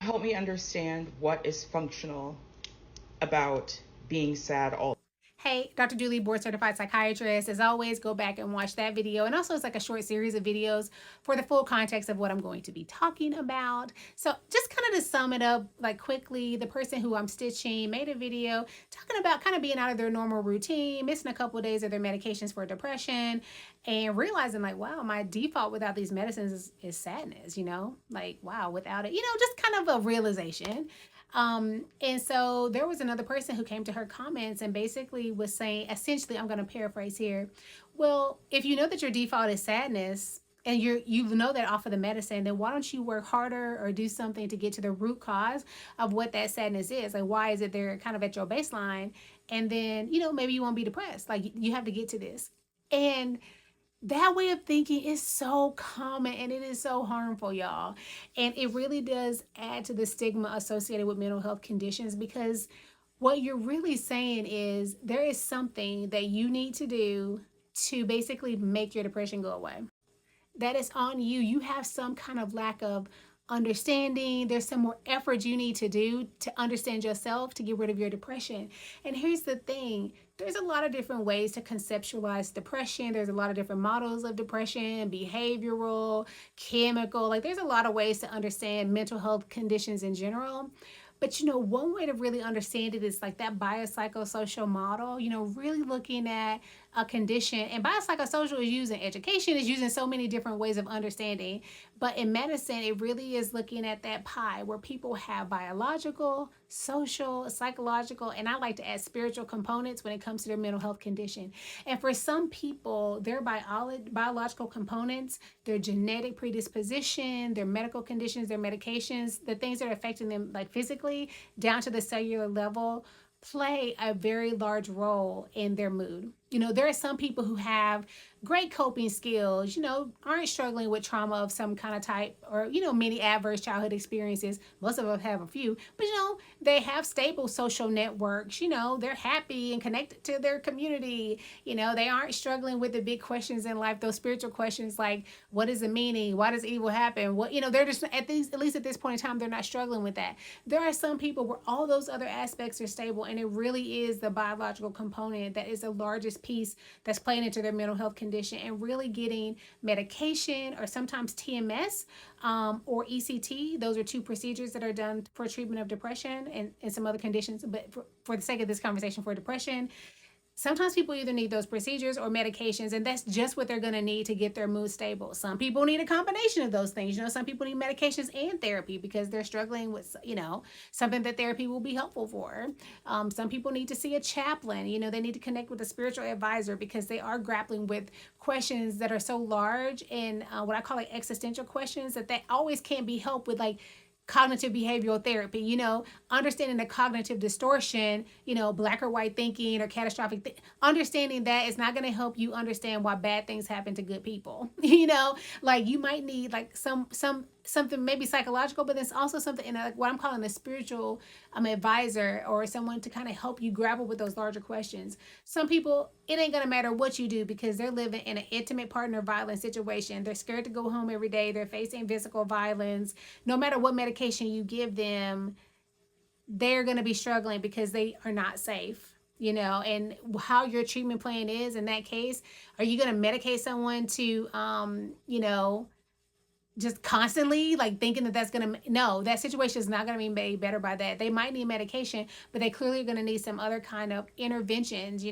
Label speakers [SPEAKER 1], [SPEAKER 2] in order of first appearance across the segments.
[SPEAKER 1] Help me understand what is functional about being sad all.
[SPEAKER 2] Hey, Dr. Julie, board certified psychiatrist. As always, go back and watch that video. And also, it's like a short series of videos for the full context of what I'm going to be talking about. So, just kind of to sum it up, like quickly, the person who I'm stitching made a video talking about kind of being out of their normal routine, missing a couple of days of their medications for depression, and realizing, like, wow, my default without these medicines is sadness, like, wow, without it, just kind of a realization. And so there was another person who came to her comments and basically was saying, essentially, I'm going to paraphrase here. Well, if you know that your default is sadness and you know that off of the medicine, then why don't you work harder or do something to get to the root cause of what that sadness is? Like, why is it there kind of at your baseline? And then, maybe you won't be depressed. Like, you have to get to this. And that way of thinking is so common and it is so harmful, y'all. And it really does add to the stigma associated with mental health conditions because what you're really saying is there is something that you need to do to basically make your depression go away. That is on you. You have some kind of lack of understanding. There's some more effort you need to do to understand yourself to get rid of your depression. And here's the thing, there's a lot of different ways to conceptualize depression. There's a lot of different models of depression, behavioral, chemical. Like, there's a lot of ways to understand mental health conditions in general. But one way to really understand it is like that biopsychosocial model, really looking at a condition. And biopsychosocial is using education, is using so many different ways of understanding. But in medicine, it really is looking at that pie where people have biological, social, psychological, and I like to add spiritual components when it comes to their mental health condition. And for some people, their biological components, their genetic predisposition, their medical conditions, their medications, the things that are affecting them like physically down to the cellular level play a very large role in their mood. There are some people who have great coping skills, aren't struggling with trauma of some kind of type or, many adverse childhood experiences. Most of them have a few, but, they have stable social networks, they're happy and connected to their community. They aren't struggling with the big questions in life, those spiritual questions like, what is the meaning? Why does evil happen? They're just at least at this point in time, they're not struggling with that. There are some people where all those other aspects are stable and it really is the biological component that is the largest piece that's playing into their mental health condition and really getting medication or sometimes TMS or ECT. Those are two procedures that are done for treatment of depression and some other conditions. But for the sake of this conversation, for depression, sometimes people either need those procedures or medications, and that's just what they're going to need to get their mood stable. Some people need a combination of those things. Some people need medications and therapy because they're struggling with, something that therapy will be helpful for. Some people need to see a chaplain. They need to connect with a spiritual advisor because they are grappling with questions that are so large and what I call like existential questions that they always can't be helped with, like cognitive behavioral therapy, understanding the cognitive distortion, black or white thinking or catastrophic, understanding that is not going to help you understand why bad things happen to good people. Like you might need like something maybe psychological, but there's also something in like what I'm calling a spiritual advisor or someone to kind of help you grapple with those larger questions. Some people, it ain't gonna matter what you do because they're living in an intimate partner violence situation. They're scared to go home every day. They're facing physical violence. No matter what medication you give them, they're gonna be struggling because they are not safe. And how your treatment plan is in that case, are you going to medicate someone to just constantly like thinking that that's gonna, no, that situation is not gonna be made better by that. They might need medication, but they clearly are gonna need some other kind of interventions,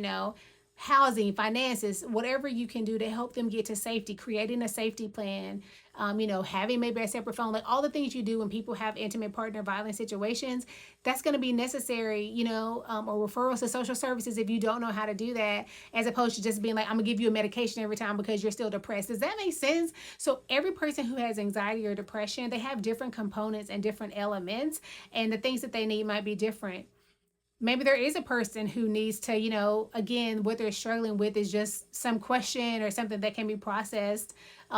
[SPEAKER 2] housing, finances, whatever you can do to help them get to safety, creating a safety plan, having maybe a separate phone, like all the things you do when people have intimate partner violence situations, that's going to be necessary, or referrals to social services if you don't know how to do that, as opposed to just being like, I'm gonna give you a medication every time because you're still depressed. Does that make sense? So every person who has anxiety or depression, they have different components and different elements, and the things that they need might be different. Maybe there is a person who needs to, again, what they're struggling with is just some question or something that can be processed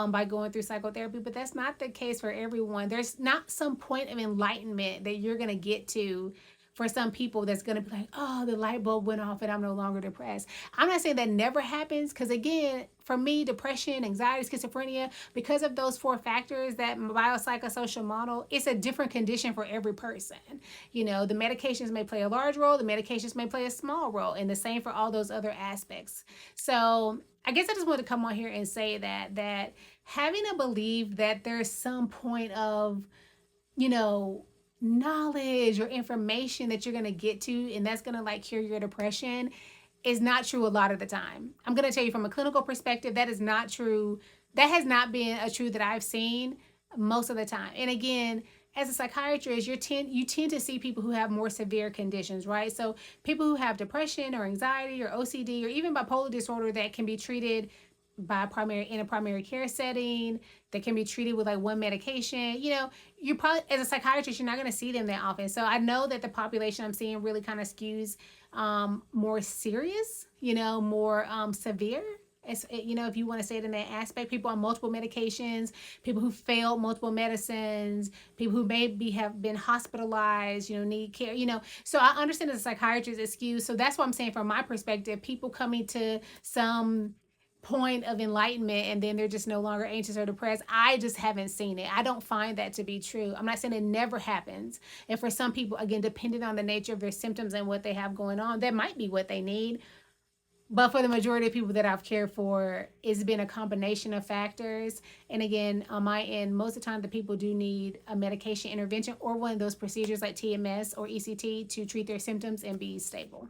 [SPEAKER 2] by going through psychotherapy, but that's not the case for everyone. There's not some point of enlightenment that you're going to get to for some people that's going to be like, oh, the light bulb went off and I'm no longer depressed. I'm not saying that never happens, because again, for me, depression, anxiety, schizophrenia, because of those four factors, that biopsychosocial model, it's a different condition for every person. You know, the medications may play a large role, the medications may play a small role, and the same for all those other aspects. So I guess I just wanted to come on here and say that having a belief that there's some point of, you know, knowledge or information that you're going to get to and that's going to like cure your depression is not true a lot of the time. I'm going to tell you from a clinical perspective, that is not true. That has not been a truth that I've seen most of the time. And again, as a psychiatrist, you tend to see people who have more severe conditions, right? So people who have depression or anxiety or OCD or even bipolar disorder that can be treated in a primary care setting, that can be treated with like one medication. You know, you probably, as a psychiatrist, you're not going to see them that often. So I know that the population I'm seeing really kind of skews more serious, you know, more severe. It's, you know, if you want to say it in that aspect, people on multiple medications, people who failed multiple medicines, people who maybe have been hospitalized, you know, need care, you know. So I understand as a psychiatrist, it's skewed. So that's what I'm saying from my perspective, people coming to some point of enlightenment and then they're just no longer anxious or depressed. I just haven't seen it. I don't find that to be true. I'm not saying it never happens. And for some people, again, depending on the nature of their symptoms and what they have going on, that might be what they need. But for the majority of people that I've cared for, it's been a combination of factors. And again, on my end, most of the time the people do need a medication intervention or one of those procedures like TMS or ECT to treat their symptoms and be stable.